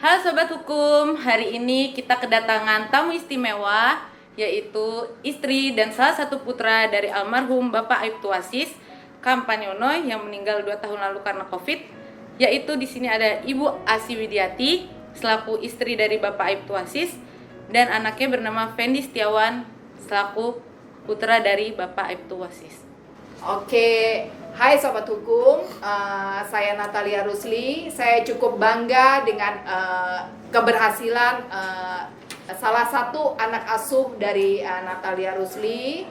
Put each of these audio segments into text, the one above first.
Halo Sobat Hukum, hari ini kita kedatangan tamu istimewa, yaitu istri dan salah satu putra dari almarhum Bapak Aibtu Wasis Kampanyono yang meninggal 2 tahun lalu karena COVID, yaitu di sini ada Ibu Asi Widiati selaku istri dari Bapak Aibtu Wasis dan anaknya bernama Fendi Setiawan selaku putra dari Bapak Aibtu Wasis. Oke, hai Sobat Hukum, saya Natalia Rusli. Saya cukup bangga dengan keberhasilan salah satu anak asuh dari Natalia Rusli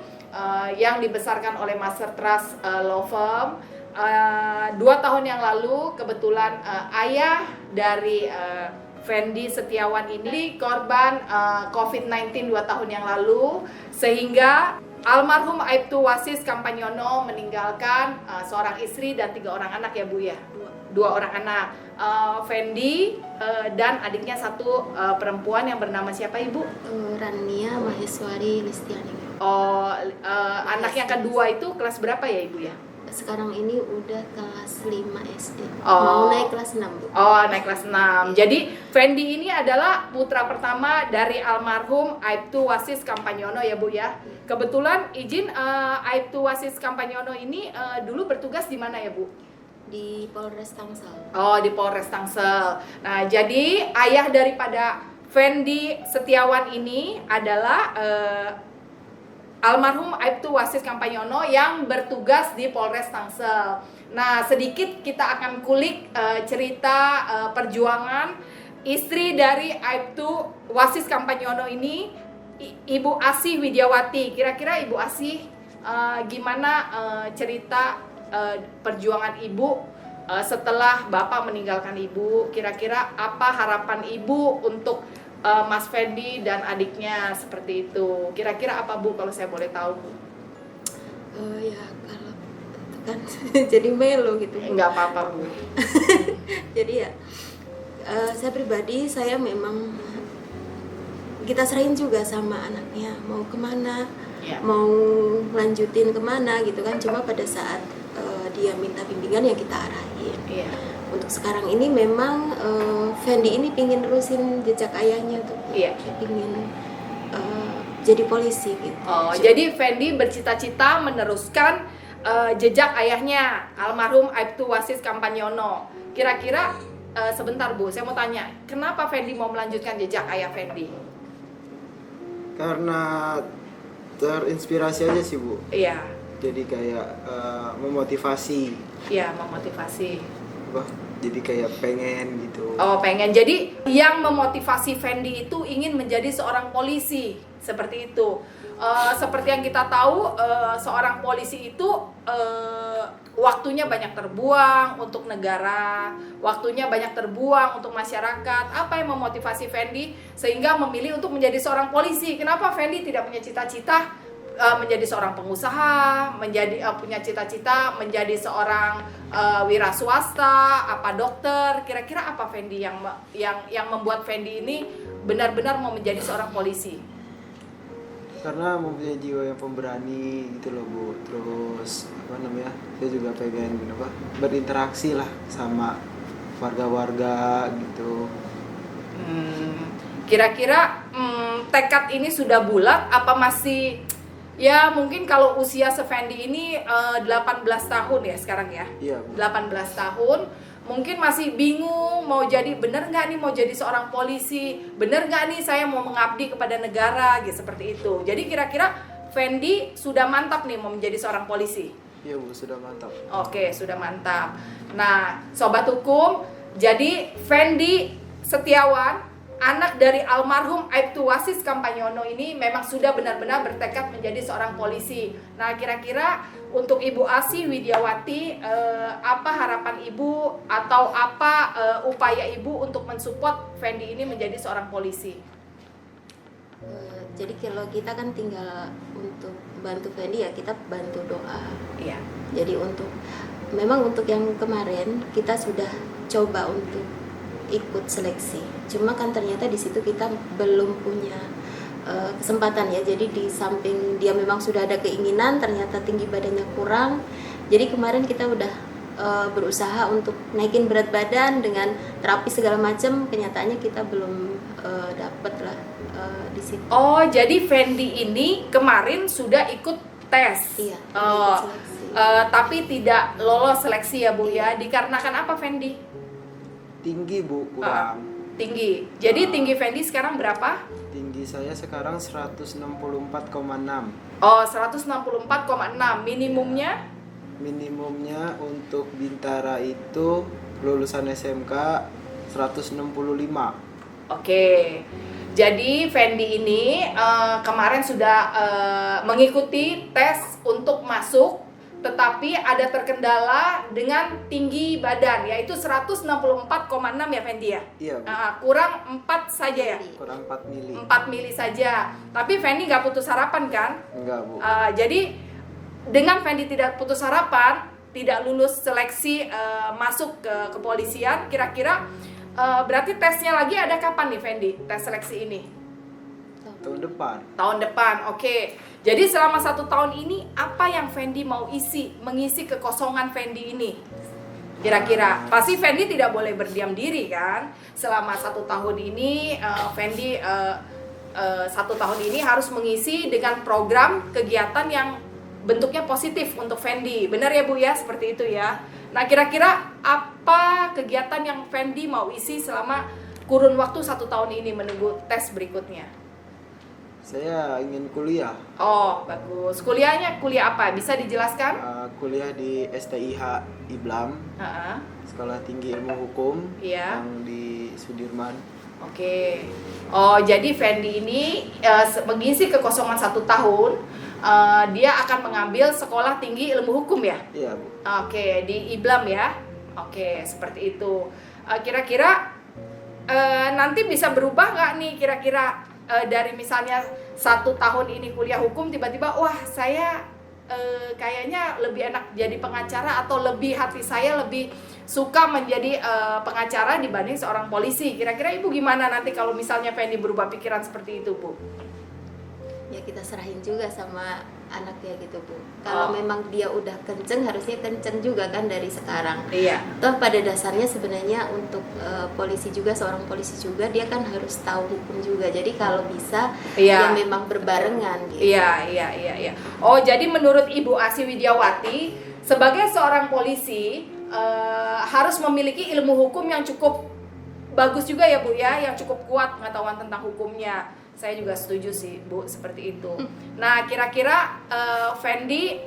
yang dibesarkan oleh Master Trust Law Firm. 2 tahun yang lalu kebetulan ayah dari Fendi Setiawan ini korban COVID-19 2 tahun yang lalu, sehingga almarhum Aibtu Wasis Kampanyono meninggalkan seorang istri dan 3 orang anak ya Bu ya? 2 orang anak, Fendi dan adiknya 1 perempuan yang bernama siapa Ibu? Rania Maheswari Listiani. Anak yang kedua itu kelas berapa ya Ibu ya? Sekarang ini udah kelas 5 SD. Mau naik kelas 6 Bu. Naik kelas 6. Jadi Fendi ini adalah putra pertama dari almarhum Aibtu Wasis Kampanyono ya Bu ya. Kebetulan izin Aibtu Wasis Kampanyono ini dulu bertugas di mana ya Bu? Di Polres Tangsel. Di Polres Tangsel. Nah, jadi ayah daripada Fendi Setiawan ini adalah almarhum Aibtu Wasis Kampanyono yang bertugas di Polres Tangsel. Nah, sedikit kita akan kulik cerita perjuangan istri dari Aibtu Wasis Kampanyono ini, Ibu Asi Widiawati. Kira-kira Ibu Asi gimana cerita perjuangan Ibu setelah Bapak meninggalkan Ibu? Kira-kira apa harapan Ibu untuk Mas Fendi dan adiknya seperti itu? Kira-kira apa Bu kalau saya boleh tahu Bu? Ya kalau itu kan jadi melo gitu Bu. Enggak apa-apa Bu. Jadi ya saya pribadi saya memang kita serahin juga sama anaknya mau kemana, mau lanjutin kemana gitu kan. Cuma pada saat dia minta bimbingan ya kita arahin. Untuk sekarang ini memang Fendi ini pingin terusin jejak ayahnya tuh. Pingin jadi polisi gitu. Jadi Fendi bercita-cita meneruskan jejak ayahnya almarhum Aibtu Wasis Kampanyono. Kira-kira sebentar Bu, saya mau tanya, kenapa Fendi mau melanjutkan jejak ayah Fendi? Karena terinspirasi aja sih Bu. Iya. Jadi kayak memotivasi. Iya, memotivasi. Jadi kayak pengen gitu. Pengen. Jadi yang memotivasi Fendi itu ingin menjadi seorang polisi, seperti itu. Seperti yang kita tahu, seorang polisi itu waktunya banyak terbuang untuk negara, waktunya banyak terbuang untuk masyarakat. Apa yang memotivasi Fendi sehingga memilih untuk menjadi seorang polisi? Kenapa Fendi tidak punya cita-cita menjadi seorang pengusaha, punya cita-cita menjadi seorang wira swasta, apa dokter? Kira-kira apa Fendi yang membuat Fendi ini benar-benar mau menjadi seorang polisi? Karena mempunyai jiwa yang pemberani gitu loh Bu. Terus saya juga pengen berinteraksi lah sama warga-warga gitu. Kira-kira tekad ini sudah bulat apa masih? Ya mungkin kalau usia Fendi ini 18 tahun ya sekarang ya. Iya. 18 tahun, mungkin masih bingung mau jadi, bener nggak nih mau jadi seorang polisi, bener nggak nih saya mau mengabdi kepada negara gitu, seperti itu. Jadi kira-kira Fendi sudah mantap nih mau menjadi seorang polisi? Iya Bu, sudah mantap. Oke, sudah mantap. Nah, Sobat Hukum, jadi Fendi Setiawan, anak dari almarhum Aibtu Wasis Kampanyono ini memang sudah benar-benar bertekad menjadi seorang polisi. Nah, kira-kira untuk Ibu Asi Widiawati, apa harapan Ibu atau apa upaya Ibu untuk mensupport Fendi ini menjadi seorang polisi? Jadi kalau kita kan tinggal untuk bantu Fendi ya kita bantu doa. Iya. Jadi memang untuk yang kemarin kita sudah coba untuk ikut seleksi, cuma kan ternyata di situ kita belum punya kesempatan ya. Jadi di samping dia memang sudah ada keinginan, ternyata tinggi badannya kurang. Jadi kemarin kita udah berusaha untuk naikin berat badan dengan terapi segala macam, kenyataannya kita belum dapet lah di situ. Oh, jadi Fendi ini kemarin sudah ikut tes. Iya, Oh, ikut seleksi. tapi tidak lolos seleksi ya Bu ya. Dikarenakan apa Fendi? Tinggi Bu, kurang. Tinggi. Jadi tinggi Fendi sekarang berapa? Tinggi saya sekarang 164,6. Oh, 164,6. Minimumnya? Minimumnya untuk Bintara itu lulusan SMK 165. Oke. Jadi Fendi ini kemarin sudah mengikuti tes untuk masuk, tetapi ada terkendala dengan tinggi badan, yaitu 164,6 ya Fendi ya? Iya Bu, Kurang 4 saja ya? kurang 4 mili. 4 mili saja. Tapi Fendi nggak putus harapan kan? Enggak Bu. Jadi dengan Fendi tidak putus harapan, tidak lulus seleksi masuk ke kepolisian, kira-kira berarti tesnya lagi ada kapan nih Fendi, tes seleksi ini? Tahun depan. Tahun depan, oke. Jadi selama 1 tahun ini apa yang Fendi mau mengisi kekosongan Fendi ini? Kira-kira pasti Fendi tidak boleh berdiam diri kan? Selama 1 tahun ini Fendi 1 tahun ini harus mengisi dengan program kegiatan yang bentuknya positif untuk Fendi. Benar ya Bu ya, seperti itu ya. Nah, kira-kira apa kegiatan yang Fendi mau isi selama kurun waktu 1 tahun ini menunggu tes berikutnya? Saya ingin kuliah. Oh, bagus. Kuliahnya kuliah apa? Bisa dijelaskan? Kuliah di STIH Iblam, Heeh. Sekolah Tinggi Ilmu Hukum, Iya. yang di Sudirman. Oke. Oh, jadi Fendi ini mengisi kekosongan 1 tahun. Dia akan mengambil sekolah tinggi ilmu hukum ya? Iya Bu. Oke, di Iblam ya. Oke, seperti itu. Kira-kira nanti bisa berubah nggak nih kira-kira dari misalnya 1 tahun ini kuliah hukum tiba-tiba wah saya kayaknya lebih enak jadi pengacara atau lebih hati saya lebih suka menjadi pengacara dibanding seorang polisi. Kira-kira Ibu gimana nanti kalau misalnya Fendi berubah pikiran seperti itu, Bu? Ya kita serahin juga sama anaknya gitu Bu. Kalau memang dia udah kenceng, harusnya kenceng juga kan dari sekarang. Iya. Toh pada dasarnya sebenarnya untuk polisi juga, seorang polisi juga dia kan harus tahu hukum juga. Jadi kalau bisa Iya. ya memang berbarengan gitu. Iya. Oh, jadi menurut Ibu Asih Widiawati sebagai seorang polisi harus memiliki ilmu hukum yang cukup bagus juga ya Bu ya, yang cukup kuat pengetahuan tentang hukumnya. Saya juga setuju sih Bu seperti itu. Nah, kira-kira Fendi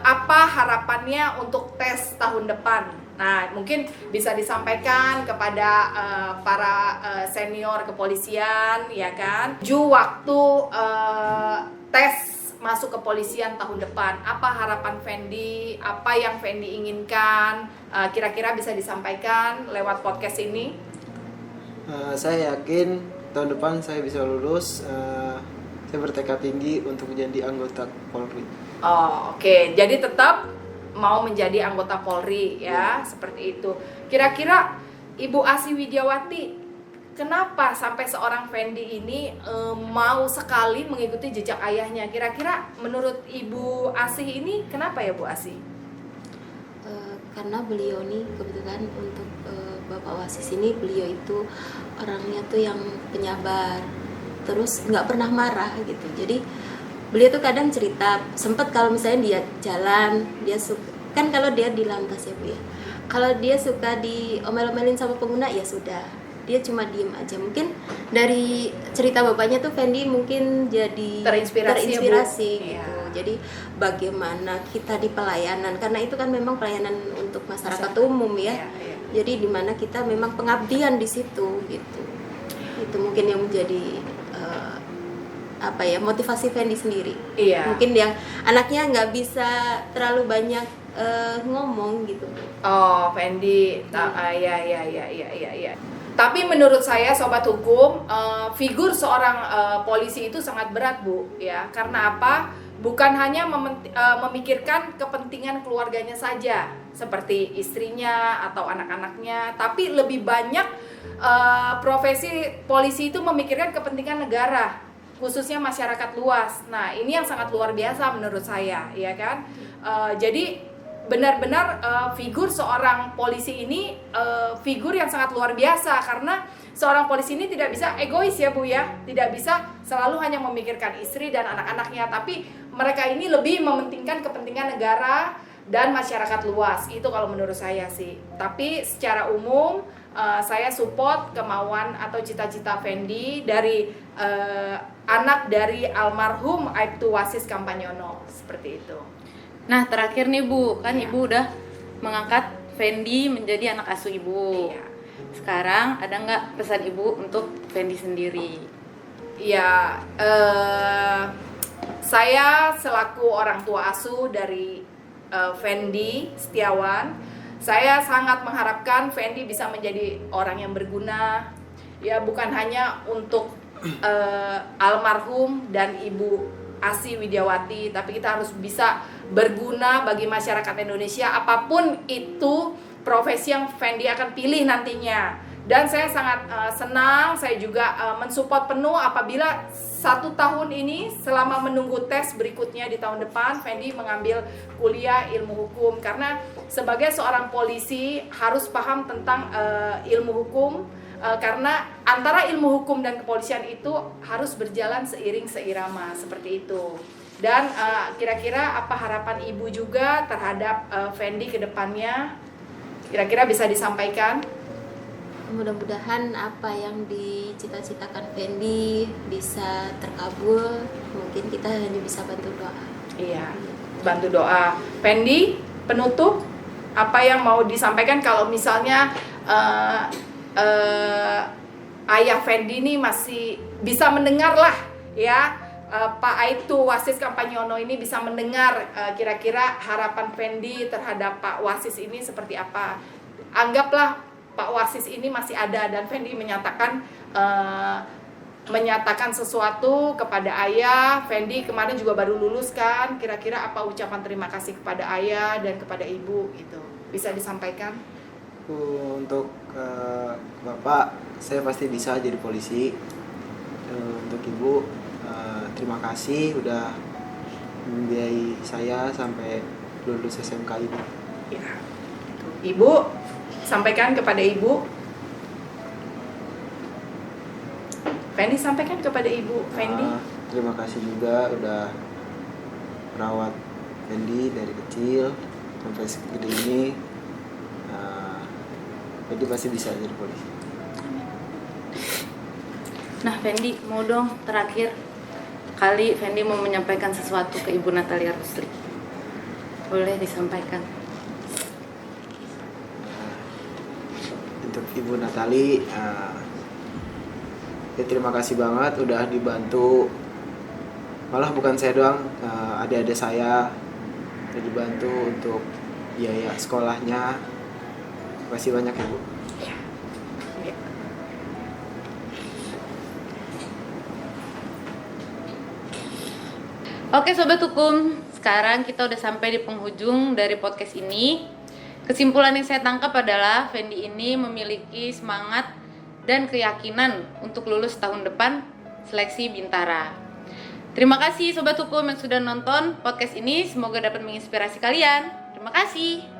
apa harapannya untuk tes tahun depan? Nah, mungkin bisa disampaikan kepada para senior kepolisian ya kan. Waktu tes masuk kepolisian tahun depan, apa harapan Fendi, apa yang Fendi inginkan, kira-kira bisa disampaikan lewat podcast ini? Saya yakin tahun depan saya bisa lulus. Saya bertekad tinggi untuk menjadi anggota Polri. Oh, oke. Jadi tetap mau menjadi anggota Polri ya, seperti itu. Kira-kira Ibu Asih Widiawati, kenapa sampai seorang Fendi ini mau sekali mengikuti jejak ayahnya? Kira-kira menurut Ibu Asih ini kenapa ya Bu Asih? Karena beliau nih kebetulan untuk Bapak Wasis ini, beliau itu orangnya tuh yang penyabar, terus nggak pernah marah gitu. Jadi beliau tuh kadang cerita, sempet kalau misalnya dia jalan, dia suka, kan kalau dia di lantas ya Bu ya, kalau dia suka diomel-omelin sama pengguna ya sudah, dia cuma diem aja. Mungkin dari cerita bapaknya tuh Fendi mungkin jadi Terinspirasi ya, Bu? gitu. Iya. Jadi bagaimana kita di pelayanan, karena itu kan memang pelayanan untuk masyarakat umum ya. Iya. Jadi dimana kita memang pengabdian di situ gitu. Itu mungkin yang menjadi motivasi Fendi sendiri. Iya. Mungkin yang anaknya nggak bisa terlalu banyak ngomong gitu. Oh, Fendi, ya. Tapi menurut saya Sobat Hukum, figur seorang polisi itu sangat berat Bu, ya. Karena apa? Bukan hanya memikirkan kepentingan keluarganya saja, seperti istrinya atau anak-anaknya, tapi lebih banyak profesi polisi itu memikirkan kepentingan negara, khususnya masyarakat luas. Nah, ini yang sangat luar biasa menurut saya, ya kan? Jadi benar-benar figur seorang polisi ini figur yang sangat luar biasa, karena seorang polisi ini tidak bisa egois ya Bu ya, tidak bisa selalu hanya memikirkan istri dan anak-anaknya, tapi mereka ini lebih mementingkan kepentingan negara dan masyarakat luas. Itu kalau menurut saya sih. Tapi secara umum saya support kemauan atau cita-cita Fendi dari anak dari almarhum Aibtu Wasis Kampanyono, seperti itu. Nah, terakhir nih Bu, kan Iya. Ibu udah mengangkat Fendi menjadi anak asuh Ibu. Iya. Sekarang ada nggak pesan Ibu untuk Fendi sendiri? Ya, saya selaku orang tua asuh dari Fendi Setiawan, saya sangat mengharapkan Fendi bisa menjadi orang yang berguna, ya bukan hanya untuk almarhum dan Ibu Asi Widiawati, tapi kita harus bisa berguna bagi masyarakat Indonesia apapun itu profesi yang Fendi akan pilih nantinya. Dan saya sangat senang, saya juga mensupport penuh apabila 1 tahun ini selama menunggu tes berikutnya di tahun depan Fendi mengambil kuliah ilmu hukum, karena sebagai seorang polisi harus paham tentang ilmu hukum, karena antara ilmu hukum dan kepolisian itu harus berjalan seiring seirama, seperti itu. Dan kira-kira apa harapan Ibu juga terhadap Fendi ke depannya? Kira-kira bisa disampaikan? Mudah-mudahan apa yang dicita-citakan Fendi bisa terkabul. Mungkin kita hanya bisa bantu doa. Iya, bantu doa. Fendi, penutup, apa yang mau disampaikan kalau misalnya ayah Fendi ini masih bisa mendengar lah ya, Pak Aibtu Wasis Kampanyono ini bisa mendengar, kira-kira harapan Fendi terhadap Pak Wasis ini seperti apa. Anggaplah Pak Wasis ini masih ada dan Fendi menyatakan sesuatu kepada ayah. Fendi kemarin juga baru lulus kan, kira-kira apa ucapan terima kasih kepada ayah dan kepada ibu gitu, bisa disampaikan? Untuk Bapak, saya pasti bisa jadi polisi. Untuk Ibu, terima kasih udah membiayai saya sampai lulus SMK ini. Ya. Ibu, sampaikan kepada ibu. Fendi, sampaikan kepada ibu. Fendi. Terima kasih juga udah merawat Fendi dari kecil sampai segede ini. Fendi pasti bisa jadi polisi. Nah, Fendi, mau dong terakhir kali Fendi mau menyampaikan sesuatu ke Ibu Natalia Rusli. Boleh disampaikan. Untuk Ibu Natali, ya terima kasih banget udah dibantu. Malah bukan saya doang, adik-adik saya udah dibantu untuk biaya sekolahnya. Terima kasih banyak Ibu. Oke Sobat Hukum, sekarang kita udah sampai di penghujung dari podcast ini. Kesimpulan yang saya tangkap adalah Fendi ini memiliki semangat dan keyakinan untuk lulus tahun depan seleksi Bintara. Terima kasih Sobat Hukum yang sudah nonton podcast ini, semoga dapat menginspirasi kalian. Terima kasih.